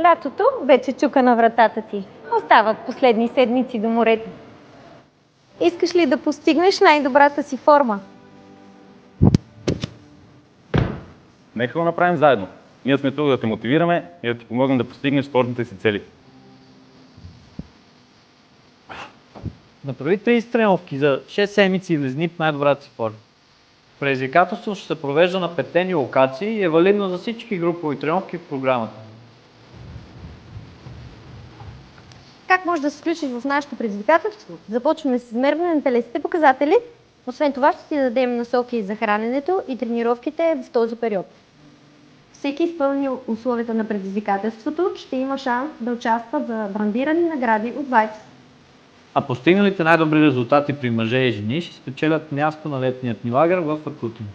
Лятото вече чука на вратата ти. Остават последни седмици до морето. Искаш ли да постигнеш най-добрата си форма? Нека го направим заедно. Ние сме тук да те мотивираме и да ти помогнем да постигнеш спортните си цели. Направи 30 тренировки за 6 седмици и влезни в най-добрата си форма. Предизвикателството ще се провежда на 5 локации и е валидно за всички групови тренировки в програмата. Как може да се включиш в нашето предизвикателство? Започваме с измерване на телесните показатели. Освен това ще ти дадем насоки за храненето и тренировките в този период. Всеки изпълнил условията на предизвикателството ще има шанс да участва за брандирани награди от Vibes. А постигналите най-добри резултати при мъже и жени ще спечелят място на летният ни лагер в Акутин.